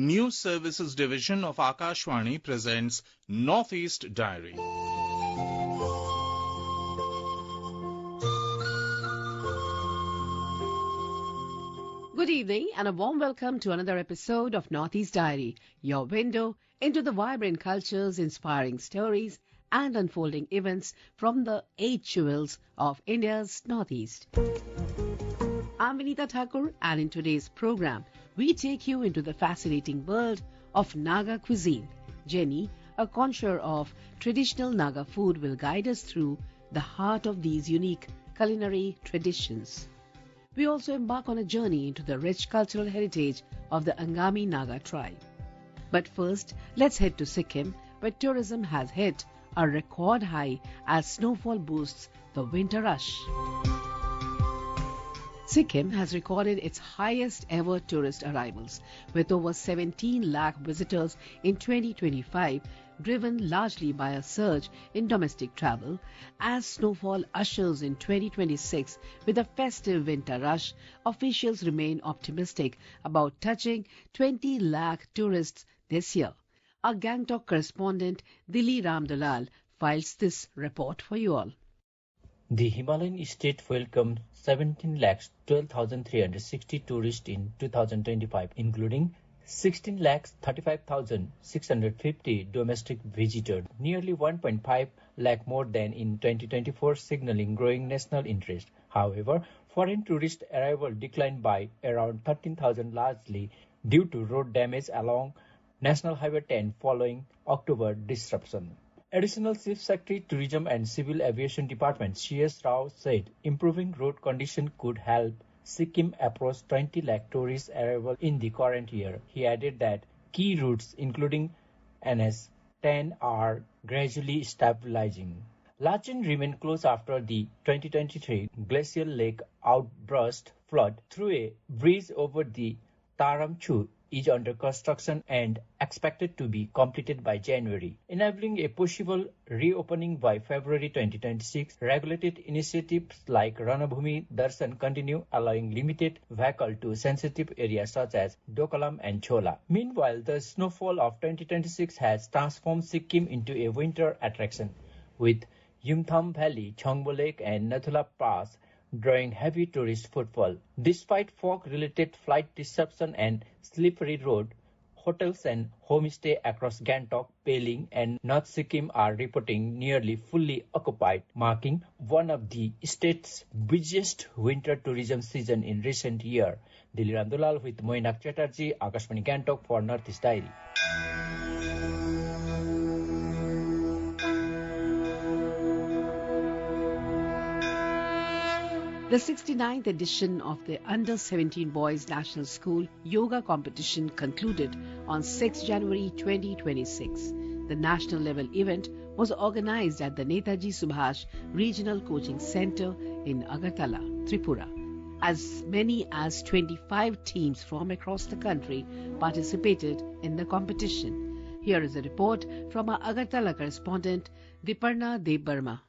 News Services Division of Akashvani presents Northeast Diary. Good evening and a warm welcome to another episode of Northeast Diary, your window into the vibrant cultures, inspiring stories and unfolding events from the 8 jewels of India's Northeast. I'm Vinita Thakur, and in today's program, we take you into the fascinating world of Naga cuisine. Jenny, a connoisseur of traditional Naga food, will guide us through the heart of these unique culinary traditions. We also embark on a journey into the rich cultural heritage of the Angami Naga tribe. But first, let's head to Sikkim, where tourism has hit a record high as snowfall boosts the winter rush. Sikkim has recorded its highest ever tourist arrivals, with over 17 lakh visitors in 2025, driven largely by a surge in domestic travel. As snowfall ushers in 2026 with a festive winter rush, officials remain optimistic about touching 20 lakh tourists this year. Our Gangtok correspondent Dili Ramdalal files this report for you all. The Himalayan state welcomed 17,12,360 tourists in 2025, including 16,35,650 domestic visitors, nearly 1.5 lakh more than in 2024, signaling growing national interest. However, foreign tourist arrival declined by around 13,000, largely due to road damage along National Highway 10 following October disruption. Additional Chief Secretary, Tourism and Civil Aviation Department C.S. Rao said improving road condition could help Sikkim approach 20 lakh tourist arrival in the current year. He added that key routes including NS 10 are gradually stabilizing. Lachen remained closed after the 2023 Glacial Lake outburst flood through a bridge over the Taram Chu is under construction and expected to be completed by January, enabling a possible reopening by February 2026. Regulated initiatives like Ranabhumi Darshan continue, allowing limited vehicle to sensitive areas such as Dokalam and Chola. Meanwhile, the snowfall of 2026 has transformed Sikkim into a winter attraction, with Yumtham Valley, Chongbo Lake and Nathula Pass drawing heavy tourist footfall. Despite fog-related flight disruption and slippery road, hotels and homestay across Gangtok, Peling and North Sikkim are reporting nearly fully occupied, marking one of the state's busiest winter tourism season in recent years. Dili Ramdulal with Moinak Chatterjee, Akashvani Gangtok for Northeast Diary. The 69th edition of the Under-17 Boys National School Yoga Competition concluded on 6 January 2026. The national level event was organized at the Netaji Subhash Regional Coaching Center in Agartala, Tripura. As many as 25 teams from across the country participated in the competition. Here is a report from our Agartala correspondent Diparna Debbarma.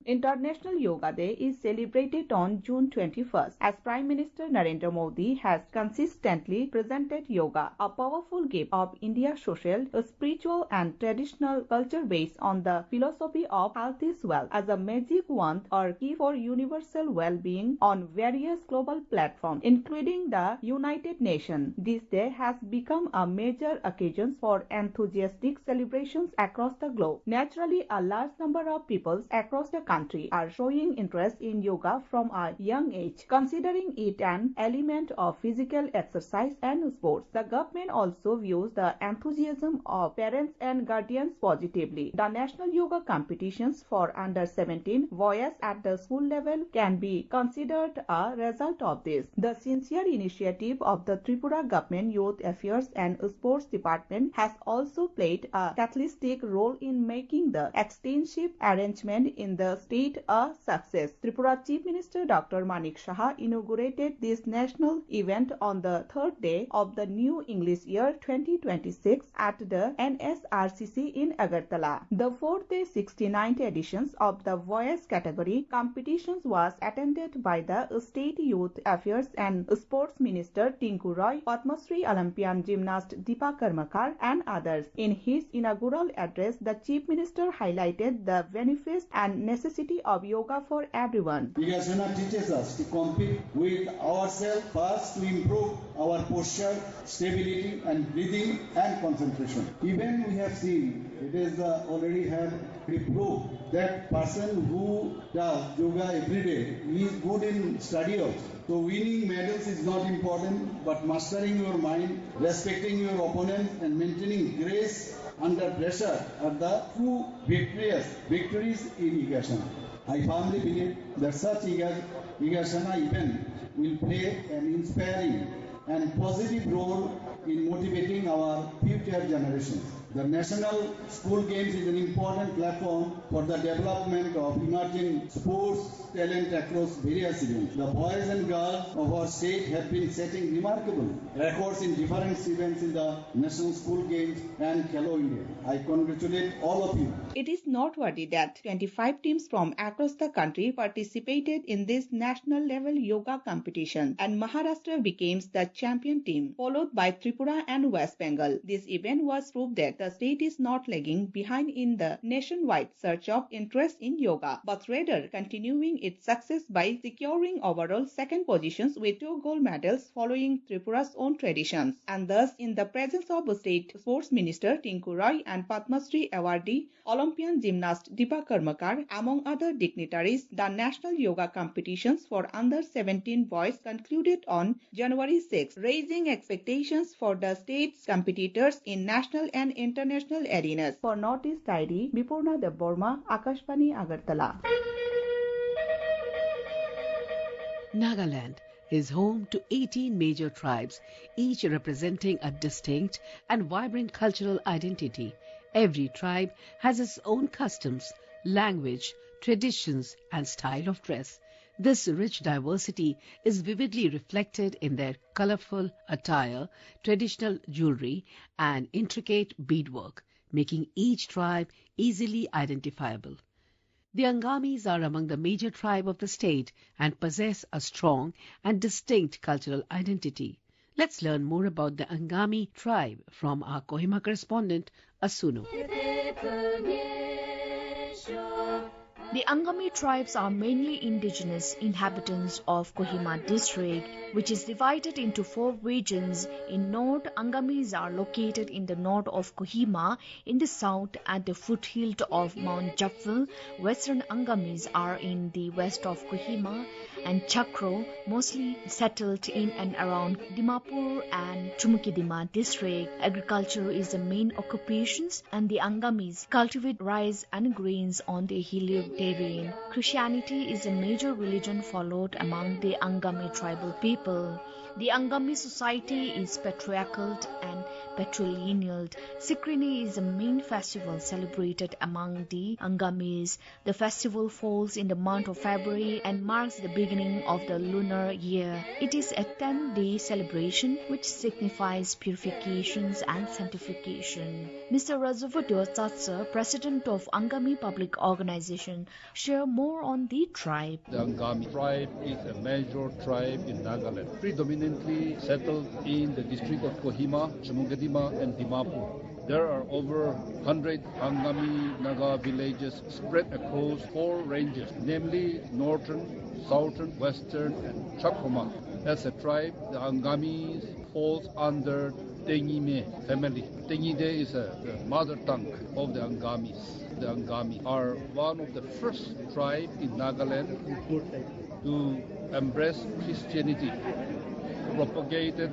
International Yoga Day is celebrated on June 21st as Prime Minister Narendra Modi has consistently presented yoga, a powerful gift of India's social, spiritual and traditional culture based on the philosophy of health is wealth, as a magic wand or key for universal well-being on various global platforms, including the United Nations. This day has become a major occasion for enthusiastic celebrations across the globe. Naturally, a large number of peoples across the country are showing interest in yoga from a young age, considering it an element of physical exercise and sports. The government also views the enthusiasm of parents and guardians positively. The national yoga competitions for under 17 boys at the school level can be considered a result of this. The sincere initiative of the Tripura Government Youth Affairs and Sports Department has also played a catalytic role in making the extensive arrangement in the state a success. Tripura Chief Minister Dr. Manik Saha inaugurated this national event on the third day of the new English year 2026 at the NSRCC in Agartala. The fourth day 69th editions of the voice category competitions was attended by the State Youth Affairs and Sports Minister Tinku Roy, Padma Shri Olympian gymnast Deepa Karmakar and others. In his inaugural address, the Chief Minister highlighted the benefits and necessity of yoga for everyone. Vigasana teaches us to compete with ourselves first to improve our posture, stability and breathing and concentration. Even we have seen it is already have proved that person who does yoga every day is good in study also. So winning medals is not important, but mastering your mind, respecting your opponent and maintaining grace under pressure are the true victories in Vigasana. I firmly believe that such Vigasana event will play an inspiring and positive role in motivating our future generations. The National School Games is an important platform for the development of emerging sports talent across various events. The boys and girls of our state have been setting remarkable records in different events in the National School Games and Khelo India. I congratulate all of you. It is noteworthy that 25 teams from across the country participated in this national level yoga competition, and Maharashtra became the champion team, followed by Tripura and West Bengal. This event was proof that the state is not lagging behind in the nationwide surge of interest in yoga, but rather continuing its success by securing overall second positions with 2 gold medals following Tripura's own traditions. And thus, in the presence of State Sports Minister Tinku Roy and Padma Shri awardee Olympian gymnast Deepa Karmakar, among other dignitaries, the National Yoga Competitions for Under 17 boys concluded on January 6, raising expectations for the state's competitors in national and international arenas. For Northeast Diary, Bipurna Debborma, Akashvani, Agartala. Nagaland is home to 18 major tribes, each representing a distinct and vibrant cultural identity. Every tribe has its own customs, language, traditions, and style of dress. This rich diversity is vividly reflected in their colorful attire, traditional jewelry, and intricate beadwork, making each tribe easily identifiable. The Angamis are among the major tribe of the state and possess a strong and distinct cultural identity. Let's learn more about the Angami tribe from our Kohima correspondent, Asunu. The Angami tribes are mainly indigenous inhabitants of Kohima district, which is divided into 4 regions. In north, Angamis are located in the north of Kohima. In the south, at the foothill of Mount Japfel, western Angamis are in the west of Kohima, and Chakro, mostly settled in and around Dimapur and Chumukidima district. Agriculture is the main occupations, and the Angamis cultivate rice and grains on the hilly terrain. Christianity is a major religion followed among the Angami tribal people. The Angami society is patriarchal and patrilineal. Sikrini is the main festival celebrated among the Angamis. The festival falls in the month of February and marks the beginning of the lunar year. It is a 10-day celebration which signifies purifications and sanctification. Mr. Razuvudur Tsatsa, president of Angami Public Organization, share more on the tribe. The Angami tribe is a major tribe in Nagaland, predominantly settled in the district of Kohima, Chumukidima, and Dimapur. There are over 100 Angami Naga villages spread across 4 ranges, namely Northern, Southern, Western, and Chakroma. As a tribe, the Angamis falls under Tengime family. Tengide is the mother tongue of the Angamis. The Angami are one of the first tribes in Nagaland to embrace Christianity, propagated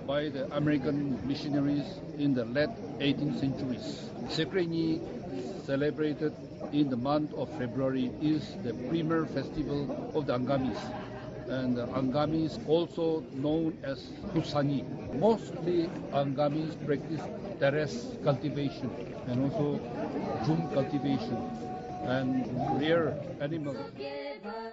by the American missionaries in the late 18th centuries. Sekrenyi, celebrated in the month of February, is the premier festival of the Angamis. And the Angamis also known as Kusani. Mostly Angamis practice terrace cultivation and also drum cultivation. and rare animals.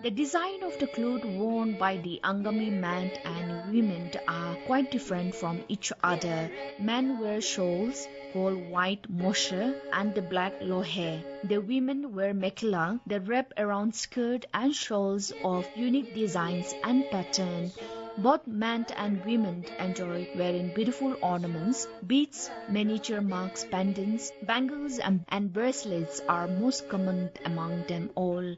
The design of the clothes worn by the Angami men and women are quite different from each other. Men wear shawls called white moshe and the black lohe. The women wear mekhala, the wrap around skirt and shawls of unique designs and pattern. Both men and women enjoy wearing beautiful ornaments. Beads, miniature marks, pendants, bangles and bracelets are most common among them all.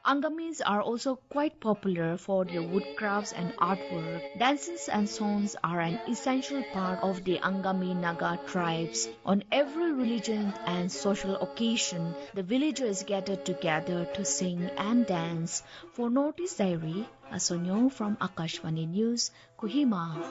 Angamis are also quite popular for their woodcrafts and artwork. Dances and songs are an essential part of the Angami Naga tribes. On every religion and social occasion, the villagers gather together to sing and dance. For Northeast Diary, Asonyo from Akashvani News, Kohima.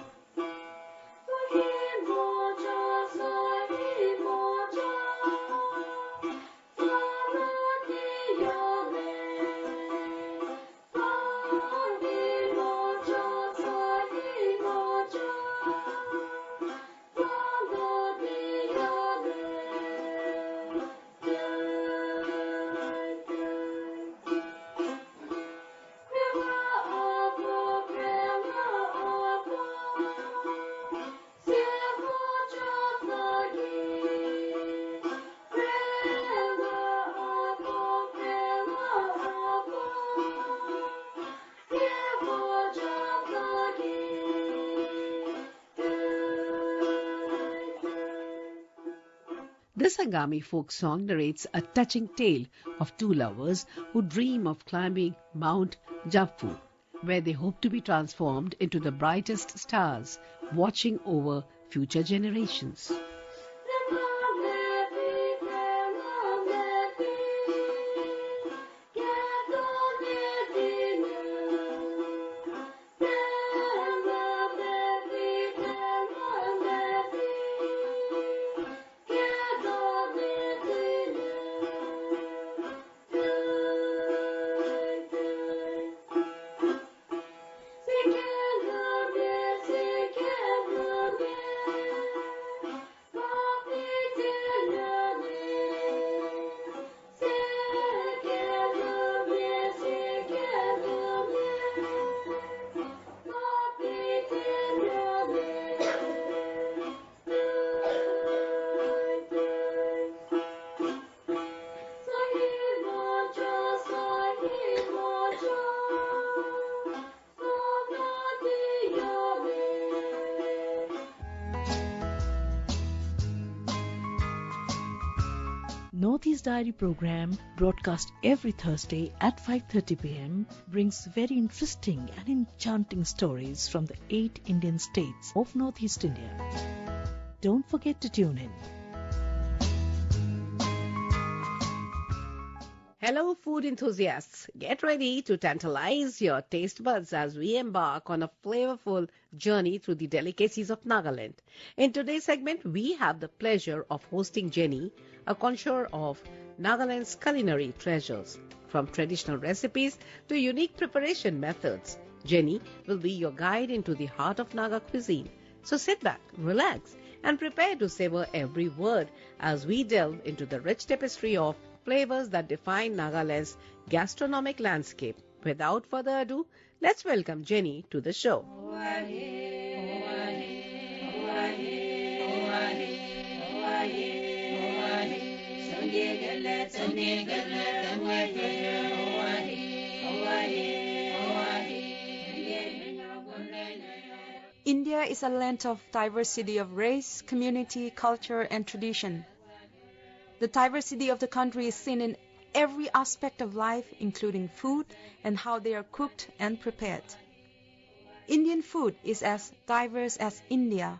This Angami folk song narrates a touching tale of two lovers who dream of climbing Mount Japfu, where they hope to be transformed into the brightest stars, watching over future generations. Northeast Diary program, broadcast every Thursday at 5:30 p.m., brings very interesting and enchanting stories from the 8 Indian states of Northeast India. Don't forget to tune in. Hello, food enthusiasts. Get ready to tantalize your taste buds as we embark on a flavorful journey through the delicacies of Nagaland. In today's segment, we have the pleasure of hosting Jenny, a connoisseur of Nagaland's culinary treasures. From traditional recipes to unique preparation methods, Jenny will be your guide into the heart of Naga cuisine. So sit back, relax, and prepare to savor every word as we delve into the rich tapestry of flavors that define Nagaland's gastronomic landscape. Without further ado, let's welcome Jenny to the show. India is a land of diversity of race, community, culture, and tradition. The diversity of the country is seen in every aspect of life, including food and how they are cooked and prepared. Indian food is as diverse as India.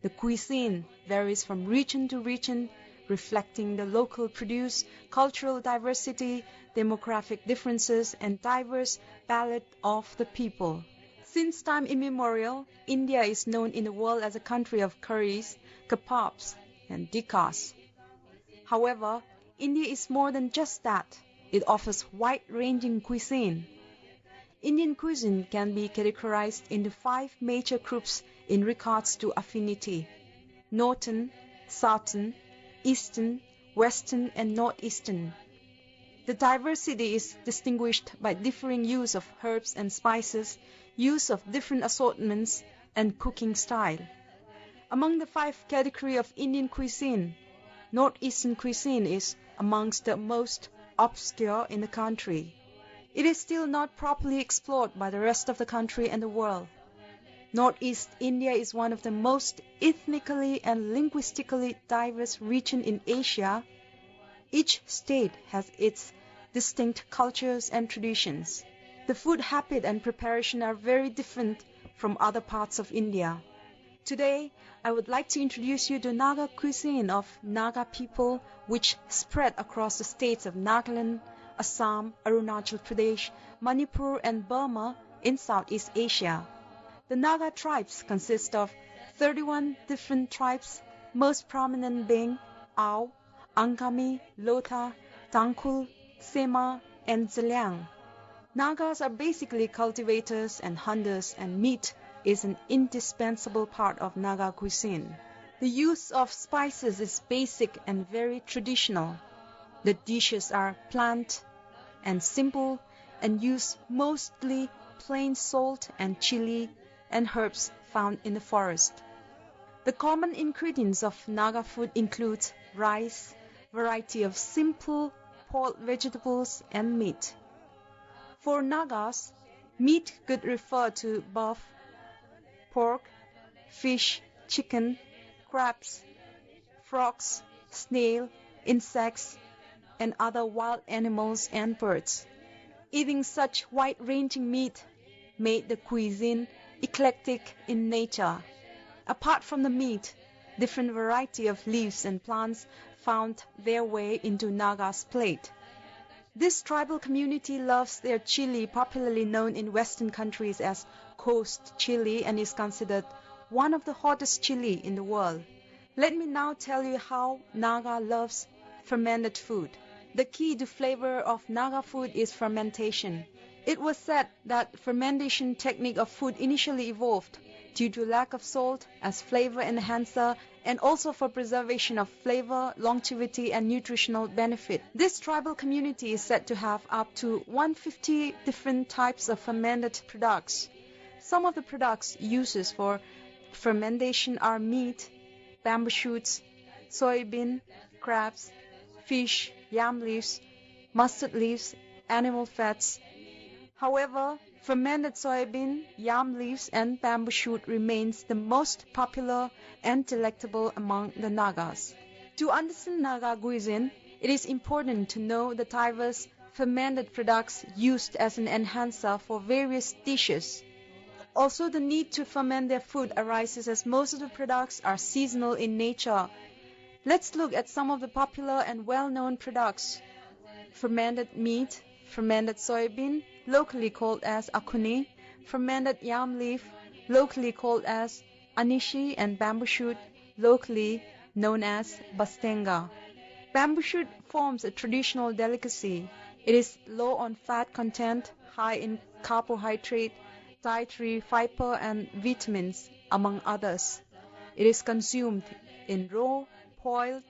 The cuisine varies from region to region, reflecting the local produce, cultural diversity, demographic differences, and diverse palate of the people. Since time immemorial, India is known in the world as a country of curries, kebabs, and tikkahs. However, India is more than just that. It offers wide-ranging cuisine. Indian cuisine can be categorized into 5 major groups in regards to affinity: Northern, Southern, Eastern, Western, and Northeastern. The diversity is distinguished by differing use of herbs and spices, use of different assortments, and cooking style. Among the 5 categories of Indian cuisine, Northeastern cuisine is amongst the most obscure in the country. It is still not properly explored by the rest of the country and the world. Northeast India is one of the most ethnically and linguistically diverse regions in Asia. Each state has its distinct cultures and traditions. The food habit and preparation are very different from other parts of India. Today, I would like to introduce you to Naga cuisine of Naga people, which spread across the states of Nagaland, Assam, Arunachal Pradesh, Manipur, and Burma in Southeast Asia. The Naga tribes consist of 31 different tribes, most prominent being Ao, Angami, Lotha, Tangkhul, Sema, and Zeliang. Nagas are basically cultivators and hunters, and meat is an indispensable part of Naga cuisine. The use of spices is basic and very traditional. The dishes are bland and simple and use mostly plain salt and chili and herbs found in the forest. The common ingredients of Naga food include rice, variety of simple boiled vegetables, and meat. For Nagas, meat could refer to beef, pork, fish, chicken, crabs, frogs, snail, insects, and other wild animals and birds. Eating such wide-ranging meat made the cuisine eclectic in nature. Apart from the meat, different variety of leaves and plants found their way into Naga's plate. This tribal community loves their chili, popularly known in Western countries as coast chili, and is considered one of the hottest chili in the world. Let me now tell you how Naga loves fermented food. The key to flavor of Naga food is fermentation. It was said that fermentation technique of food initially evolved due to lack of salt as flavor enhancer, and also for preservation of flavor, longevity, and nutritional benefit. This tribal community is said to have up to 150 different types of fermented products. Some of the products used for fermentation are meat, bamboo shoots, soybean, crabs, fish, yam leaves, mustard leaves, animal fats. However, fermented soybean, yam leaves, and bamboo shoot remains the most popular and delectable among the Nagas. To understand Naga cuisine, it is important to know the diverse fermented products used as an enhancer for various dishes. Also, the need to ferment their food arises as most of the products are seasonal in nature. Let's look at some of the popular and well-known products. Fermented meat, fermented soybean, locally called as akuni, fermented yam leaf, locally called as anishi, and bamboo shoot, locally known as bastenga. Bamboo shoot forms a traditional delicacy. It is low on fat content, high in carbohydrate, dietary fiber, and vitamins, among others. It is consumed in raw, boiled,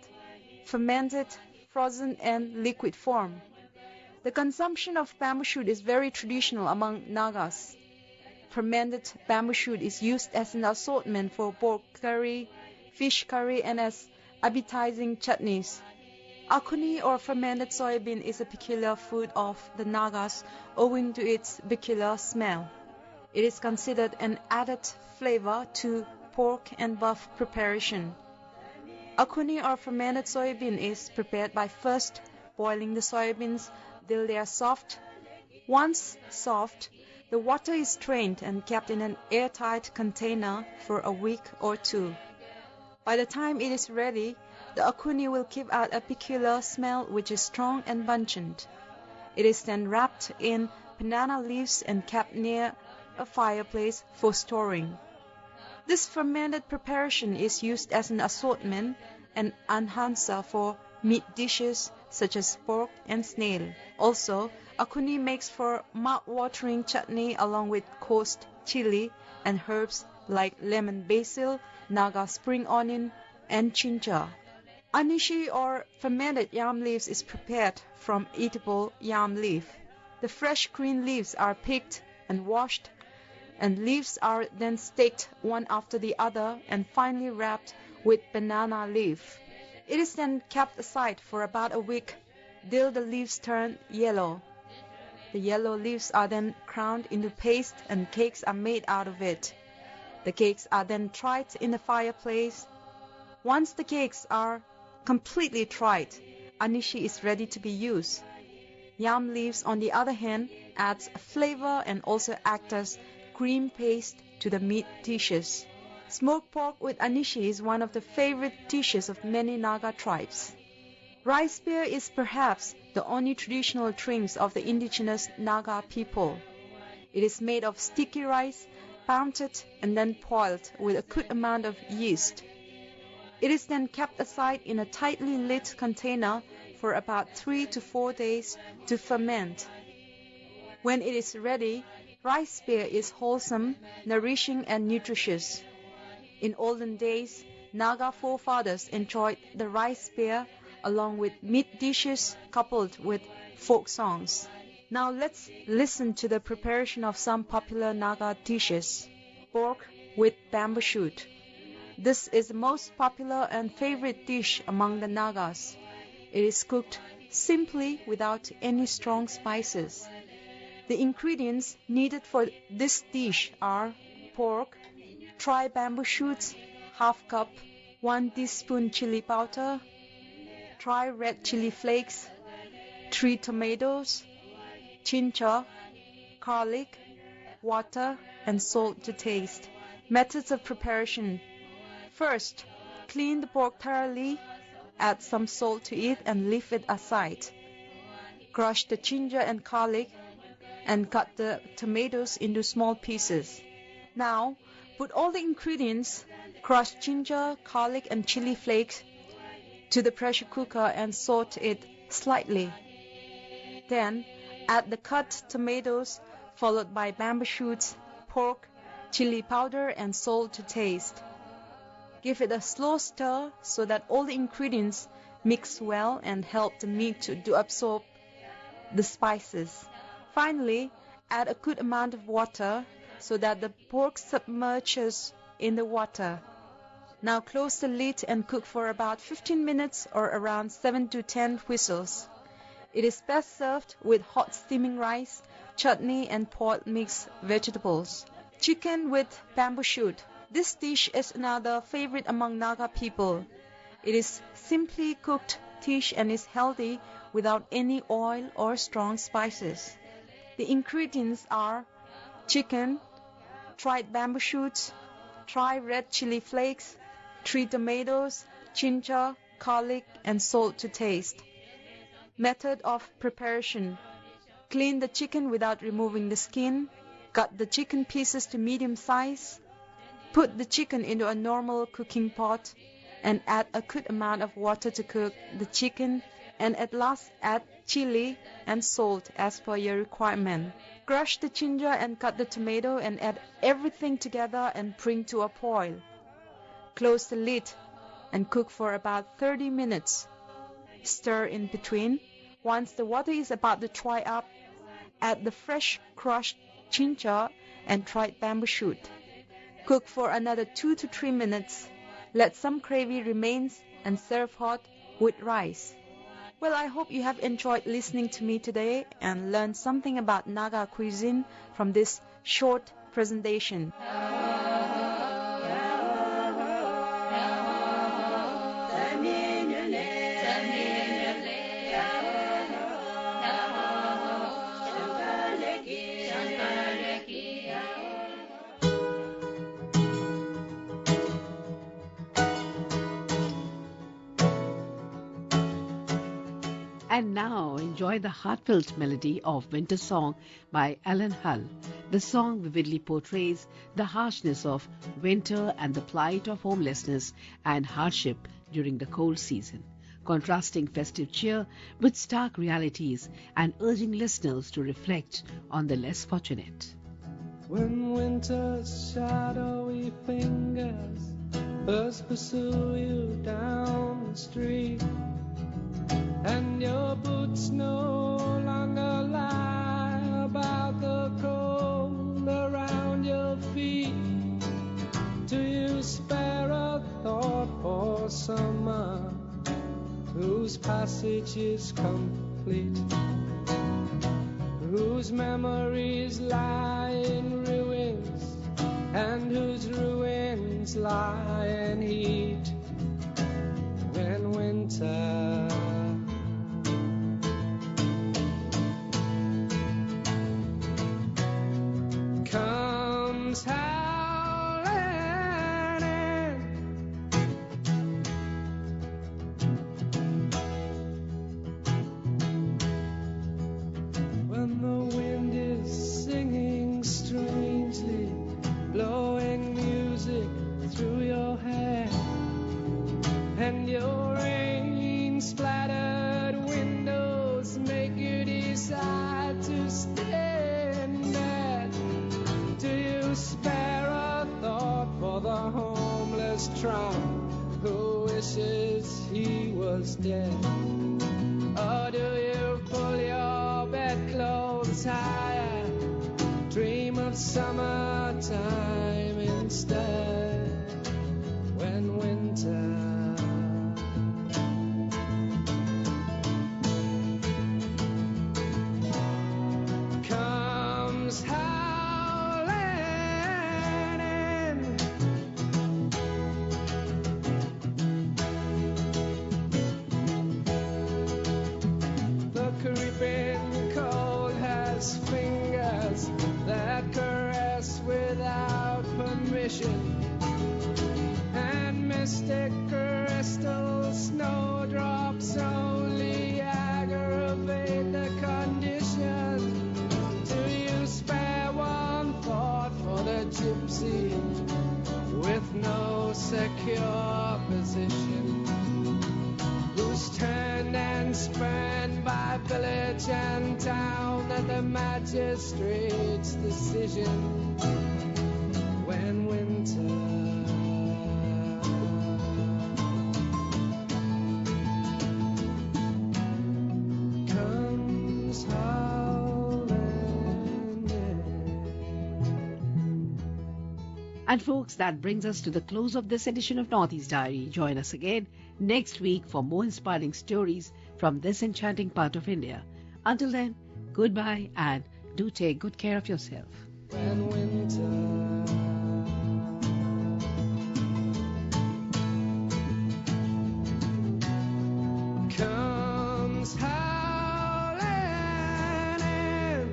fermented, frozen, and liquid form. The consumption of bamboo shoot is very traditional among Nagas. Fermented bamboo shoot is used as an assortment for pork curry, fish curry, and as appetizing chutneys. Akuni or fermented soybean is a peculiar food of the Nagas owing to its peculiar smell. It is considered an added flavor to pork and beef preparation. Akuni or fermented soybean is prepared by first boiling the soybeans till they are soft. Once soft, the water is strained and kept in an airtight container for a week or two. By the time it is ready, the akuni will give out a peculiar smell which is strong and pungent. It is then wrapped in banana leaves and kept near a fireplace for storing. This fermented preparation is used as an assortment and enhancer for meat dishes such as pork and snail. Also, akuni makes for mouth-watering chutney along with coast chili and herbs like lemon basil, Naga spring onion, and ginger. Anishi or fermented yam leaves is prepared from eatable yam leaf. The fresh green leaves are picked and washed, and leaves are then staked one after the other and finally wrapped with banana leaf. It is then kept aside for about a week till the leaves turn yellow. The yellow leaves are then ground into paste and cakes are made out of it. The cakes are then tried in the fireplace. Once the cakes are completely tried, anishi is ready to be used. Yam leaves, on the other hand, adds flavor and also act as cream paste to the meat dishes. Smoked pork with anishi is one of the favorite dishes of many Naga tribes. Rice beer is perhaps the only traditional drink of the indigenous Naga people. It is made of sticky rice, pounded and then boiled with a good amount of yeast. It is then kept aside in a tightly lit container for about 3 to 4 days to ferment. When it is ready, rice beer is wholesome, nourishing and nutritious. In olden days, Naga forefathers enjoyed the rice beer along with meat dishes coupled with folk songs. Now let's listen to the preparation of some popular Naga dishes. Pork with bamboo shoot. This is the most popular and favorite dish among the Nagas. It is cooked simply without any strong spices. The ingredients needed for this dish are pork, dry bamboo shoots, half cup, 1 teaspoon chili powder, dry red chili flakes, 3 tomatoes, ginger, garlic, water, and salt to taste. Methods of preparation. First, clean the pork thoroughly, add some salt to it and leave it aside. Crush the ginger and garlic and cut the tomatoes into small pieces. Now, put all the ingredients, crushed ginger, garlic and chili flakes, to the pressure cooker and saute it slightly. Then, add the cut tomatoes, followed by bamboo shoots, pork, chili powder and salt to taste. Give it a slow stir so that all the ingredients mix well and help the meat to absorb the spices. Finally, add a good amount of water so that the pork submerges in the water. Now close the lid and cook for about 15 minutes or around 7 to 10 whistles. It is best served with hot steaming rice, chutney and boiled mixed vegetables. Chicken with bamboo shoot. This dish is another favorite among Naga people. It is simply cooked dish and is healthy without any oil or strong spices. The ingredients are chicken, dried bamboo shoots, dry red chili flakes, 3 tomatoes, ginger, garlic and salt to taste. Method of preparation. Clean the chicken without removing the skin. Cut the chicken pieces to medium size. Put the chicken into a normal cooking pot and add a good amount of water to cook the chicken, and at last add chili and salt as per your requirement. Crush the ginger and cut the tomato and add everything together and bring to a boil. Close the lid and cook for about 30 minutes. Stir in between. Once the water is about to dry up, add the fresh crushed ginger and dried bamboo shoot. Cook for another 2 to 3 minutes. Let some gravy remain and serve hot with rice. Well, I hope you have enjoyed listening to me today and learned something about Naga cuisine from this short presentation. And now enjoy the heartfelt melody of Winter Song by Alan Hull. The song vividly portrays the harshness of winter and the plight of homelessness and hardship during the cold season, contrasting festive cheer with stark realities and urging listeners to reflect on the less fortunate. When winter's shadowy fingers Birds pursue you down the street, and your boots no longer lie about the cold around your feet. Do you spare a thought for summer whose passage is complete, whose memories lie in ruins, and whose ruins lie in heat? When winter comes howling in, when the wind is singing strangely, blowing music through your hair, and your rain-splattered windows make you decide to stand there. Do you spare a thought for the homeless tramp who wishes he was dead? Or do you pull your bedclothes higher, dream of summertime instead? When winter comes howling in, the creeping cold has fingers that caress without permission, and mystic crystal snowdrops only aggravate the condition. Do you spare one thought for the gypsy with no secure position, who's turned and spurned by village and town at the magistrate's decision? When winter comes howling in. And folks, that brings us to the close of this edition of Northeast Diary. Join us again next week for more inspiring stories from this enchanting part of India. Until then, goodbye and do take good care of yourself. When winter comes howling in,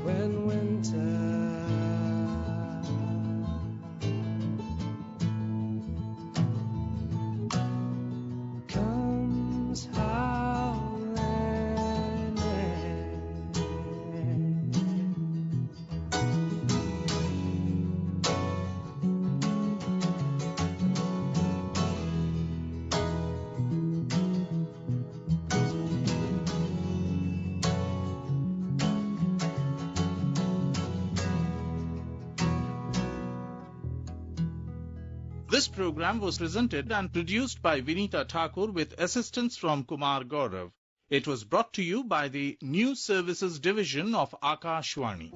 when winter comes howling in. This program was presented and produced by Vinita Thakur with assistance from Kumar Gaurav. It was brought to you by the News Services Division of Akashvani.